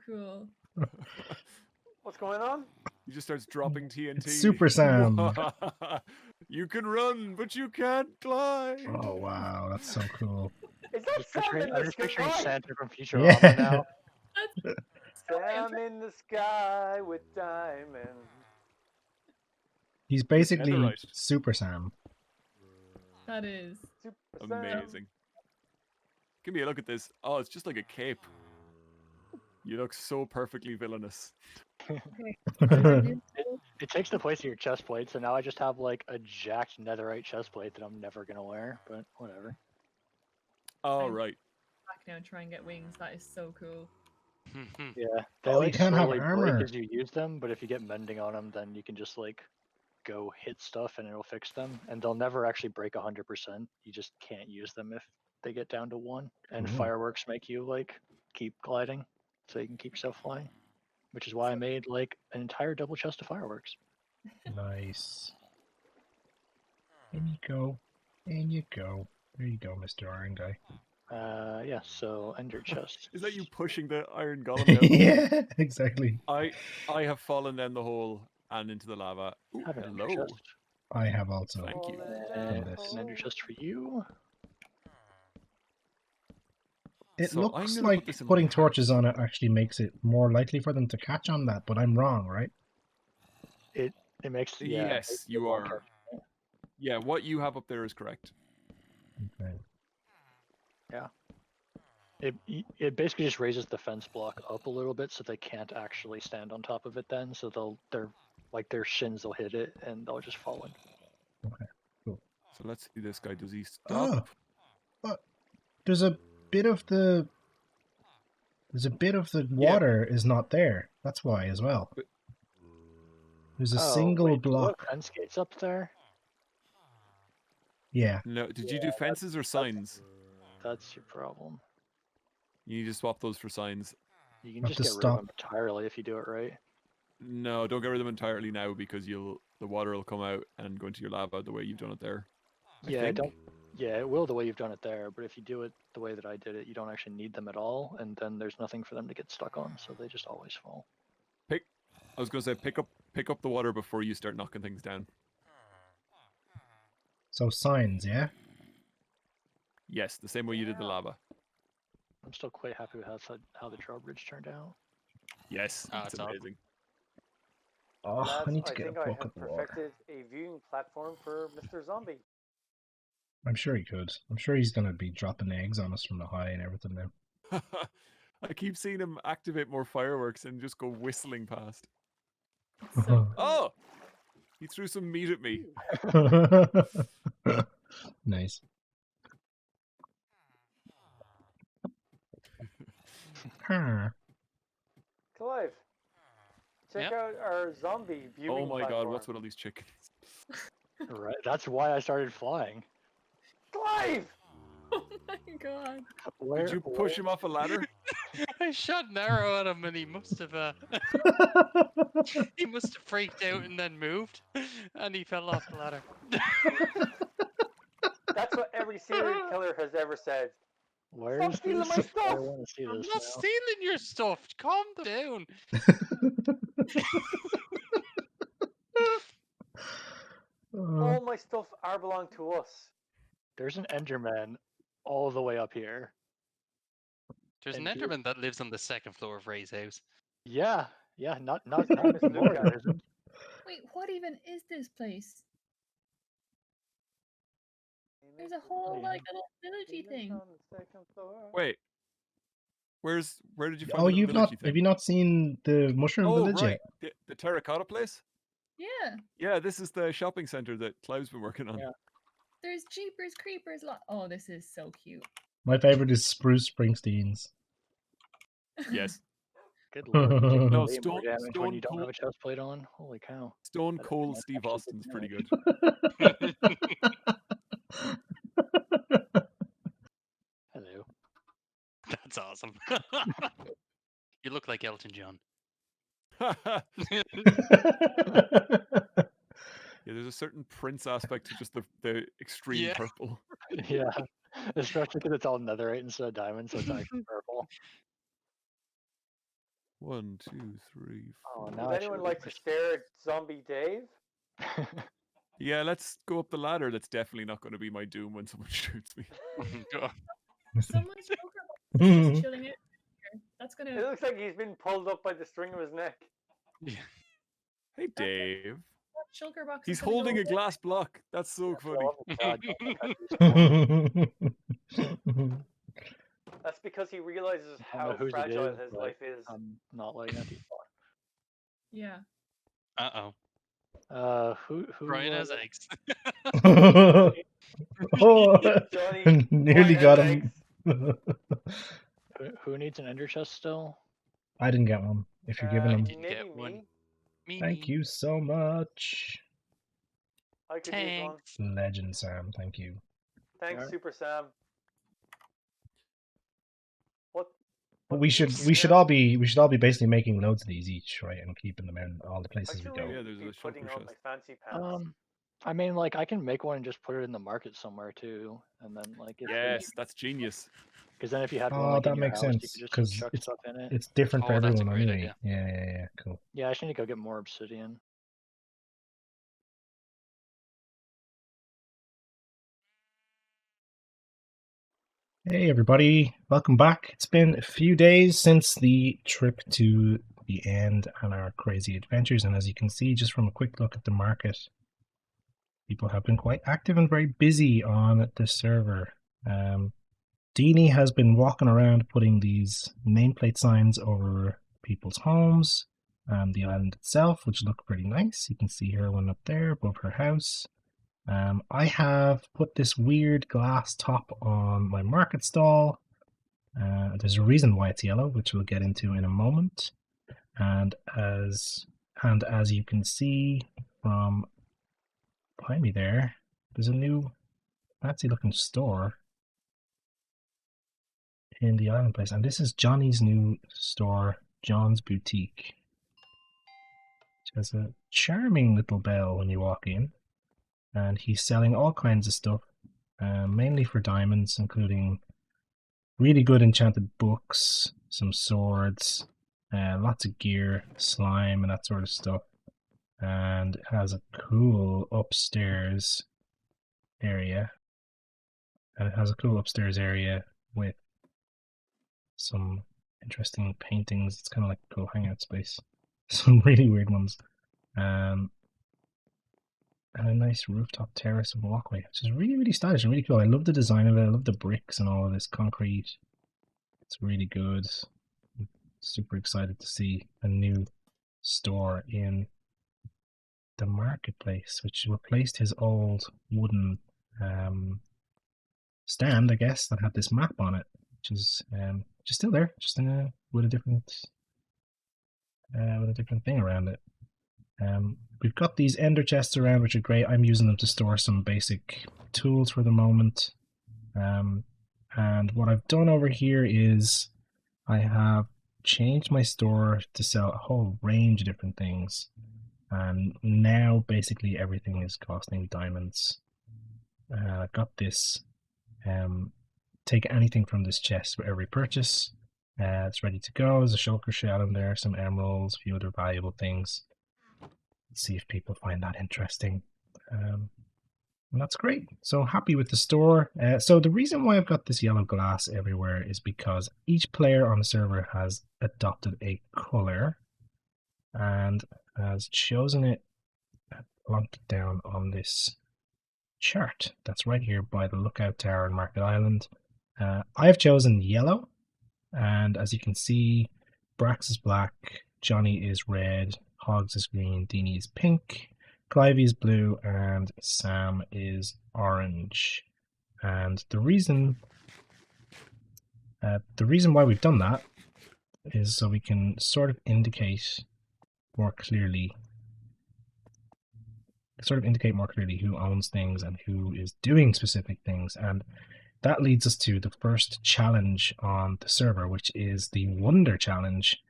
cool. What's going on? He just starts dropping TNT. It's Super Sam. You can run, but you can't climb. Oh wow, that's so cool. Is that Sam in I'm the just picturing sky? Santa from Futurama Yeah. now. Sam in the sky with diamonds. He's basically Netherite. Super Sam. That is. Super Sam. Amazing. Give me a look at this. Oh, it's just like a cape. You look so perfectly villainous. It takes the place of your chest plate, so now I just have like a jacked netherite chest plate that I'm never gonna wear, but whatever. Oh, I'm- right. Back now and try and get wings. That is so cool. Yeah, they Oh, you like can't have slowly armor. break as you use them, but if you get mending on them, then you can just like go hit stuff and it'll fix them, and they'll never actually break 100%. You just can't use them if they get down to 1. And Ooh. fireworks make you like keep gliding, so you can keep yourself flying. Which is why I made like an entire double chest of fireworks. Nice. In you go. In you go. There you go, Mr. Iron Guy. Yeah. So ender chest. Is that you pushing the iron golem down? Yeah, exactly. I have fallen down the hole and into the lava. Ooh, Have an ender hello. chest. I have also. Thank you. And this. an ender chest for you. It So I'm looks gonna put like this in my putting house. torches on it actually makes it more likely for them to catch on that, but I'm wrong, right? It makes Yes, you are. Yeah, what you have up there is correct. Okay. It basically just raises the fence block up a little bit so they can't actually stand on top of it then, so their shins will hit it and they'll just fall in. So let's see this guy. Does he stop? Oh, but there's a bit of the water is not there. That's why as well. There's a single wait, do you have block. fence gates up there? Yeah. No. Did you do fences or signs? That's your problem. You need to swap those for signs. You can Have just to get rid of stop. them entirely if you do it right. No, don't get rid of them entirely now because the water will come out and go into your lava the way you've done it there. I think. Yeah, it will the way you've done it there, but if you do it the way that I did it, you don't actually need them at all, and then there's nothing for them to get stuck on, so they just always fall. I was going to say pick up the water before you start knocking things down. So signs, yeah? Yes, the same way you did the lava. I'm still quite happy with how the drawbridge turned out. Yes, Oh, it's it's awesome. amazing. Oh, Lads, I need to get think a I bucket have of water. perfected a viewing platform for Mr. Zombie. I'm sure he could. I'm sure he's going to be dropping eggs on us from the high and everything now. I keep seeing him activate more fireworks and just go whistling past. It's so cool. Oh! He threw some meat at me. Nice. Huh. Clive, check out our zombie viewing Oh my platform. god, what's with all these chickens? Right, that's why I started flying. Clive! Oh my god. Did you push him off a ladder? I shot an arrow at him and he must have freaked out and then moved and he fell off the ladder. That's what every serial killer has ever said. Where Stop is stealing this? my stuff! I want to see I'm this not now. stealing your stuff. Calm down. All my stuff are belong to us. There's an Enderman all the way up here. There's an And here- Enderman that lives on the second floor of Ray's house. Yeah, not name is Mr. Moore, Luca. there isn't. Wait, what even is this place? There's a whole Yeah. like little villagey thing. Wait. Where did you find Oh, the you've not villagey have thing? you not seen the mushroom Oh, village right. yet? The terracotta place? Yeah. Yeah, this is the shopping center that Clive's been working on. Yeah. There's Jeepers Creepers. Oh, this is so cute. My favorite is Spruce Springsteen's. Yes. Good lord, you take No, way more damage when Stone you don't have Cold- a chest plate on. Holy cow. Stone That Cold Enderman's Steve actually Austin's pretty damage. good. Hello. That's awesome. You look like Elton John. Yeah, there's a certain Prince aspect to just the extreme Yeah. purple. Yeah, especially because it's all netherite instead of diamond, so it's actually purple. 1, 2, 3, Oh, 4. now Would anyone like to stare at Zombie Dave? Yeah, let's go up the ladder. That's definitely not going to be my doom when someone shoots me. Someone's shulker box is chilling out here. That's It gonna. looks like he's been pulled up by the string of his neck. Hey, Dave. That shulker box. He's is gonna holding go a glass block. That's so funny. Oh my God, don't touch these. That's because he realizes I don't know how whose it fragile is, his but life is. I'm not letting that be far. Yeah. Who Brian has eggs. Oh, Johnny, nearly Brian got has him. who needs an ender chest still? I didn't get one. If you're giving them, didn't get maybe one. me. thank you so much, I could use one. Thanks. Legend Sam. Thank you. Thanks, Alright. Super Sam. What? But what we do you should do now? all be basically making loads of these each, right, and keeping them in all the I places we should go. really Yeah, there's be a putting shulker on my chest. fancy pants. I mean, like I can make one and just put it in the market somewhere too, and then like if Yes, that's genius. because then if you had one Oh, like that in your makes house, you sense could just because chuck it's stuff in it. it's different for Oh, that's a everyone great anyway. idea. Yeah, cool. Yeah, I just need to go get more obsidian. Hey everybody, welcome back. It's been a few days since the trip to the end and our crazy adventures, and as you can see just from a quick look at the market, people have been quite active and very busy on the server. Deeney has been walking around putting these nameplate signs over people's homes and the island itself, which look pretty nice. You can see her one up there above her house. I have put this weird glass top on my market stall. There's a reason why it's yellow, which we'll get into in a moment. And as you can see from behind me there's a new fancy looking store in the island place, and this is Johnny's new store, John's Boutique. It has a charming little bell when you walk in, and he's selling all kinds of stuff, mainly for diamonds, including really good enchanted books, some swords, lots of gear, slime, and that sort of stuff. And it has a cool upstairs area. With some interesting paintings. It's kind of like a cool hangout space. Some really weird ones. And a nice rooftop terrace and walkway, which is really, really stylish and really cool. I love the design of it. I love the bricks and all of this concrete. It's really good. I'm super excited to see a new store in the marketplace, which replaced his old wooden stand, I guess, that had this map on it, which is still there, just with a different thing around it. We've got these ender chests around, which are great. I'm using them to store some basic tools for the moment. And what I've done over here is I have changed my store to sell a whole range of different things. And now basically everything is costing diamonds. I've got this. Take anything from this chest for every purchase. It's ready to go. There's a shulker shell in there, some emeralds, a few other valuable things. Let's see if people find that interesting. And that's great. So happy with the store. So the reason why I've got this yellow glass everywhere is because each player on the server has adopted a color and has chosen it, plunked it down on this chart that's right here by the lookout tower in Market Island. I've chosen yellow, and as you can see, Brax is black, Johnny is red, Hoggs is green, Deeney is pink, Clivey is blue, and Sam is orange. And the reason why we've done that is so we can sort of indicate more clearly who owns things and who is doing specific things. And that leads us to the first challenge on the server, which is the Wonder Challenge.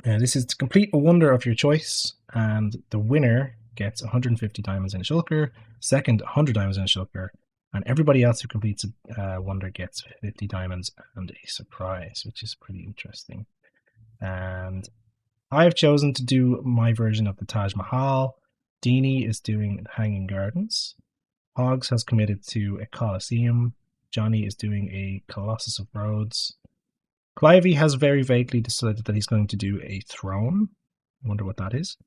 This is to complete a wonder of your choice, and the winner gets 150 diamonds in a shulker, second 100 diamonds in a shulker, and everybody else who completes a wonder gets 50 diamonds and a surprise, which is pretty interesting. And I have chosen to do my version of the Taj Mahal. Deeney is doing Hanging Gardens. Hoggs has committed to a Colosseum. Johnny is doing a Colossus of Rhodes. Clivey has very vaguely decided that he's going to do a throne. I wonder what that is.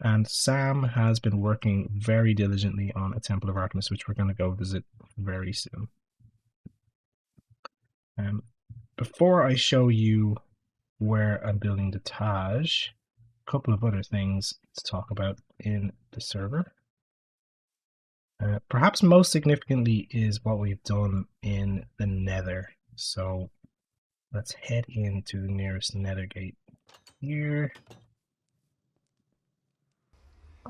And Sam has been working very diligently on a Temple of Artemis, which we're going to go visit very soon. Before I show you where I'm building the Taj, a couple of other things to talk about in the server. Perhaps most significantly is what we've done in the Nether. So let's head into the nearest Nether gate here.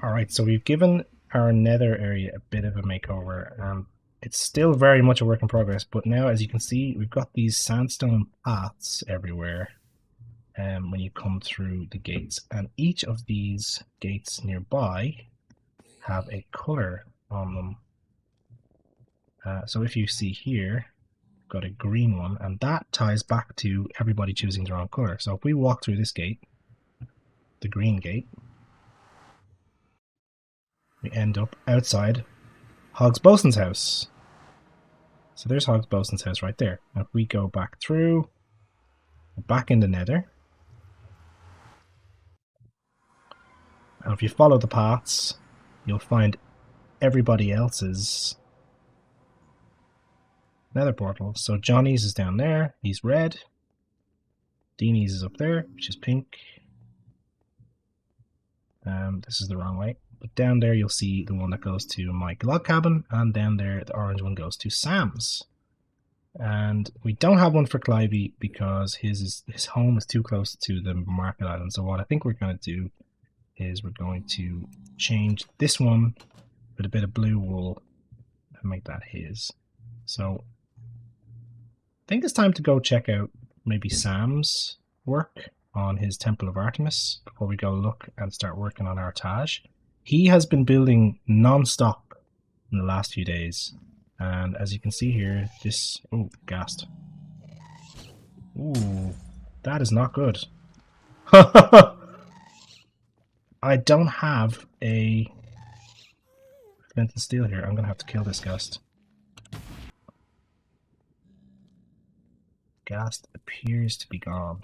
Alright, so we've given our Nether area a bit of a makeover. It's still very much a work in progress, but now as you can see, we've got these sandstone paths everywhere when you come through the gates. And each of these gates nearby have a color on them. So if you see here, we've got a green one, and that ties back to everybody choosing their own color. So if we walk through this gate, the green gate, we end up outside HoggesBoson's house. So there's HoggesBoson's house right there. Now if we go back through, back in the Nether, and if you follow the paths, you'll find everybody else's Nether portal. So Johnny's is down there, he's red. Deeney's is up there, which is pink. This is the wrong way. But down there you'll see the one that goes to my log cabin, and down there the orange one goes to Sam's. And we don't have one for Clivey because his home is too close to the market island. So what I think we're going to do is we're going to change this one with a bit of blue wool and make that his. So I think it's time to go check out maybe Sam's work on his Temple of Artemis before we go look and start working on our Taj. He has been building non-stop in the last few days, and as you can see here, this... oh, gassed. Ooh, that is not good. I don't have a flint and steel here. I'm going to have to kill this ghast. Ghast appears to be gone.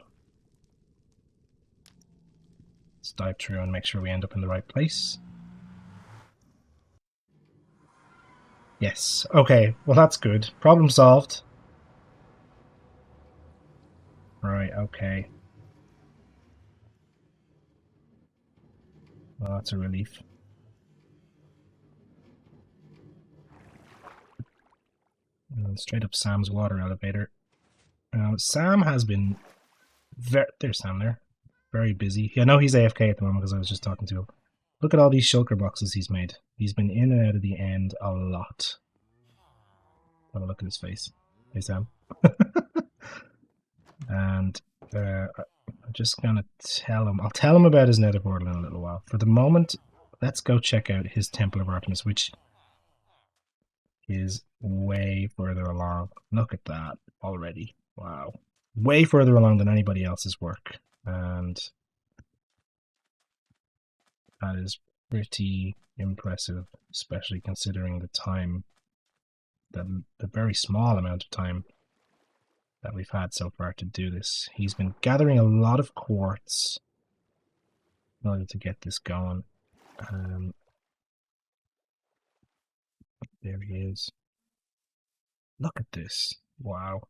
Let's dive through and make sure we end up in the right place. Yes, okay, well that's good. Problem solved. Right, okay. Well, that's a relief. And straight up Sam's water elevator. Sam has been there's Sam there. Very busy. I know he's AFK at the moment because I was just talking to him. Look at all these shulker boxes he's made. He's been in and out of the end a lot. Have a look at his face. Hey Sam. And I'm just gonna tell him. I'll tell him about his Nether portal in a little while. For the moment, let's go check out his Temple of Artemis, which is way further along. Look at that already. Wow. Way further along than anybody else's work. And that is pretty impressive, especially considering the time, the very small amount of time that we've had so far to do this. He's been gathering a lot of quartz in order to get this going. There he is. Look at this. Wow.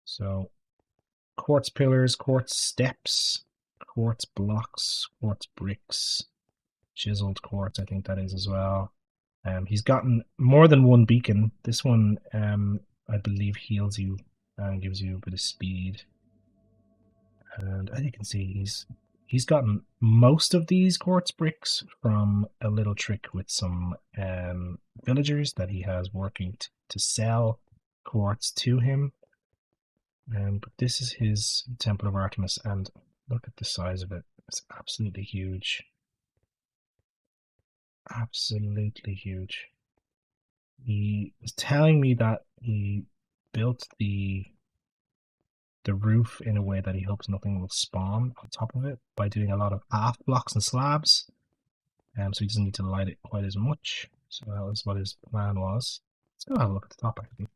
So, quartz pillars, quartz steps, quartz blocks, quartz bricks, chiseled quartz, I think that is as well. He's gotten more than one beacon. This one, I believe, heals you and gives you a bit of speed. And as you can see, he's gotten most of these quartz bricks from a little trick with some villagers that he has working to sell quartz to him. But this is his Temple of Artemis, and look at the size of it. It's absolutely huge. Absolutely huge. He was telling me that he built the the roof in a way that he hopes nothing will spawn on top of it by doing a lot of half blocks and slabs. So he doesn't need to light it quite as much. So that was what his plan was. Let's go have a look at the top actually.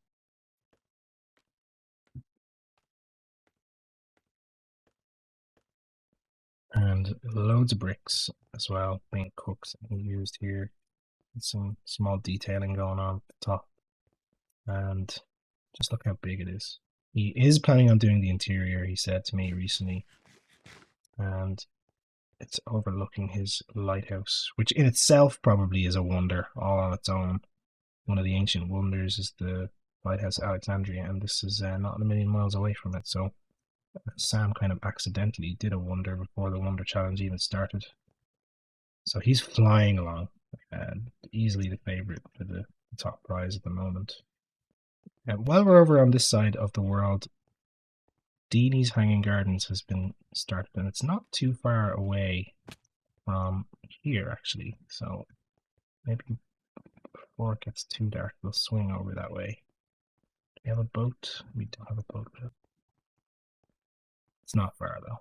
And loads of bricks as well being cooked and used here. And some small detailing going on at the top. And just look how big it is. He is planning on doing the interior, he said to me recently. And it's overlooking his lighthouse, which in itself probably is a wonder all on its own. One of the ancient wonders is the lighthouse Alexandria, and this is not a million miles away from it. So Sam kind of accidentally did a wonder before the wonder challenge even started. So he's flying along, easily the favorite for the top prize at the moment. While we're over on this side of the world, Deeney's Hanging Gardens has been started, and it's not too far away from here actually. So maybe before it gets too dark, we'll swing over that way. Do we have a boat? We don't have a boat. It's not far though.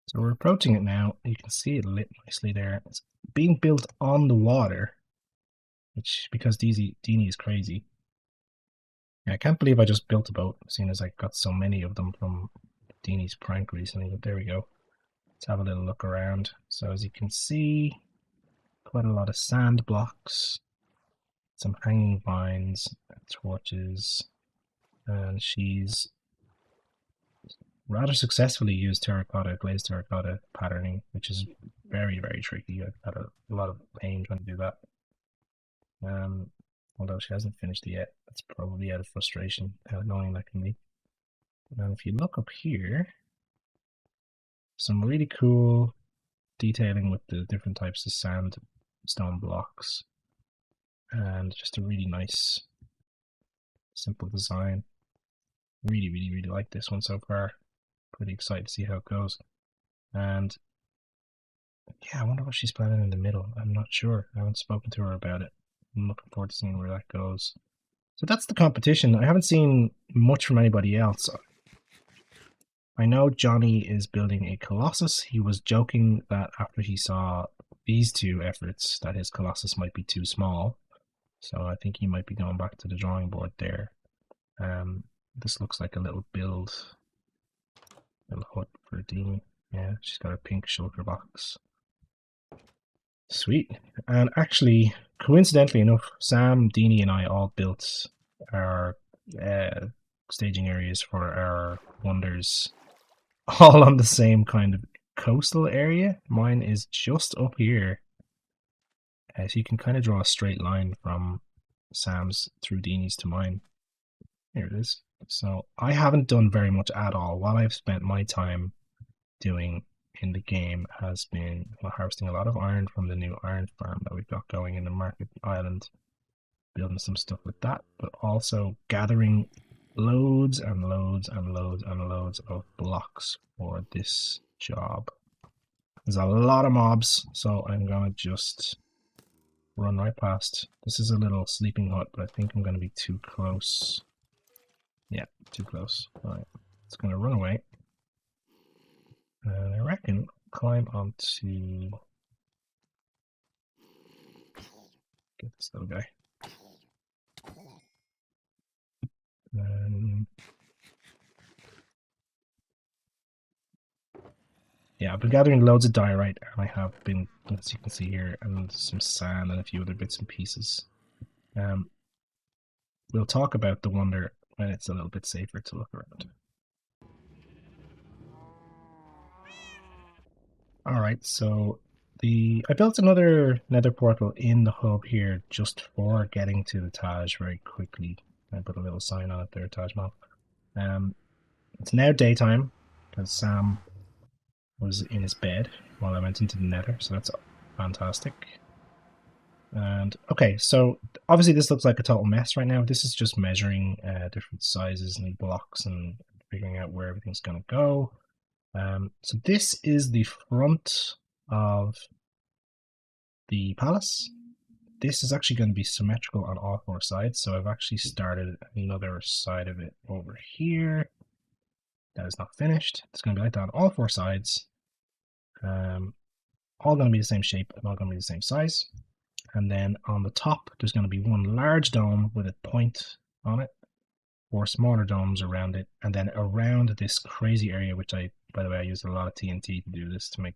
So we're approaching it now. You can see it lit nicely there. It's being built on the water, which, because Deeney is crazy. Yeah, I can't believe I just built a boat, seeing as I got so many of them from Deeney's prank recently. But there we go. Let's have a little look around. So as you can see, quite a lot of sand blocks, some hanging vines, torches, and she's rather successfully used glazed terracotta patterning, which is very, very tricky. I've had a lot of pain trying to do that. Although she hasn't finished it yet. That's probably out of frustration, how annoying that can be. And if you look up here, some really cool detailing with the different types of sandstone blocks. And just a really nice, simple design. Really, really, really like this one so far. Pretty excited to see how it goes. And yeah, I wonder what she's planning in the middle. I'm not sure. I haven't spoken to her about it. I'm looking forward to seeing where that goes. So that's the competition. I haven't seen much from anybody else. I know Johnny is building a Colossus. He was joking that after he saw these two efforts that his Colossus might be too small. So I think he might be going back to the drawing board there. This looks like a little little hut for Deeney. Yeah, she's got her pink shulker box. Sweet. And actually, coincidentally enough, Sam, Deeney, and I all built our staging areas for our wonders all on the same kind of coastal area. Mine is just up here. So you can kind of draw a straight line from Sam's through Deeney's to mine. Here it is. So I haven't done very much at all. What I've spent my time doing in the game has been harvesting a lot of iron from the new iron farm that we've got going in the Market Island, building some stuff with that, but also gathering loads and loads and loads and loads of blocks for this job. There's a lot of mobs, so I'm gonna just run right past. This is a little sleeping hut, but I think I'm gonna be too close. Yeah, too close. Alright, it's gonna run away. And I reckon climb onto... Get this little guy. Yeah, I've been gathering loads of diorite, and I have been, as you can see here, and some sand and a few other bits and pieces. We'll talk about the wonder when it's a little bit safer to look around. Alright, so I built another nether portal in the hub here just for getting to the Taj very quickly. I put a little sign on it there, Taj Mahal. It's now daytime because Sam was in his bed while I went into the nether, so that's fantastic. And okay, so obviously this looks like a total mess right now. This is just measuring different sizes and blocks and figuring out where everything's going to go. So this is the front of the palace. this is actually going to be symmetrical on all 4 sides. So I've actually started another side of it over here. That is not finished. It's going to be like that on all 4 sides. All going to be the same shape and all going to be the same size. And then on the top, there's going to be one large dome with a point on it, 4 smaller domes around it, and then around this crazy area, which by the way, I used a lot of TNT to do this to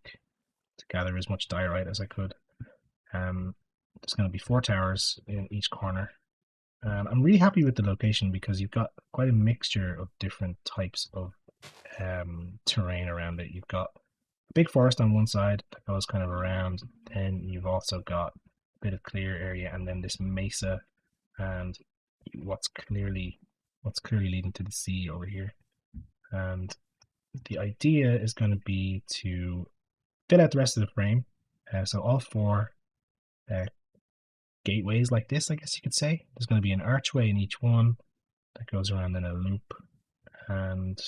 gather as much diorite as I could. There's going to be 4 towers in each corner. And I'm really happy with the location because you've got quite a mixture of different types of terrain around it. You've got a big forest on one side that goes kind of around, then you've also got a bit of clear area, and then this mesa and what's clearly leading to the sea over here. And the idea is going to be to fill out the rest of the frame. So all 4 gateways like this, I guess you could say. There's going to be an archway in each one that goes around in a loop. And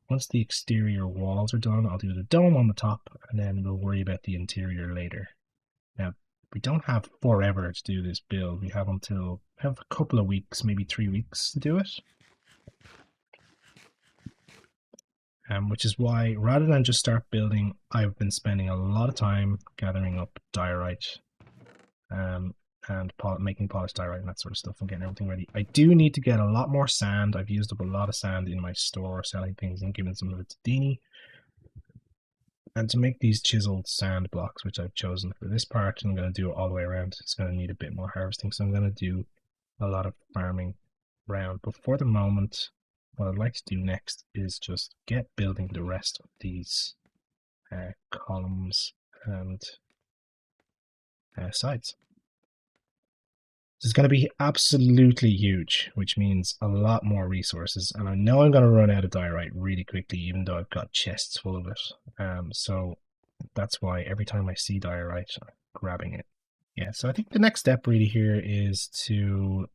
once the exterior walls are done, I'll do the dome on the top, and then we'll worry about the interior later. Now, we don't have forever to do this build. We have a couple of weeks, maybe 3 weeks to do it. Which is why, rather than just start building, I've been spending a lot of time gathering up diorite and making polished diorite and that sort of stuff and getting everything ready. I do need to get a lot more sand. I've used up a lot of sand in my store selling things and giving some of it to deeney. And to make these chiseled sand blocks, which I've chosen for this part, I'm going to do it all the way around. It's going to need a bit more harvesting, so I'm going to do a lot of farming around. But for the moment, what I'd like to do next is just get building the rest of these columns and sides. This is going to be absolutely huge, which means a lot more resources. And I know I'm going to run out of diorite really quickly, even though I've got chests full of it. So that's why every time I see diorite, I'm grabbing it. Yeah, so I think the next step really here is to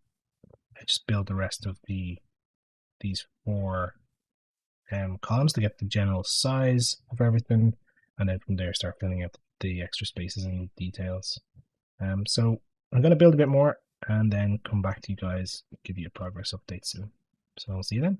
just build the rest of these 4 columns to get the general size of everything. And then from there, start filling out the extra spaces and details. So I'm going to build a bit more and then come back to you guys, give you a progress update soon. So I'll see you then.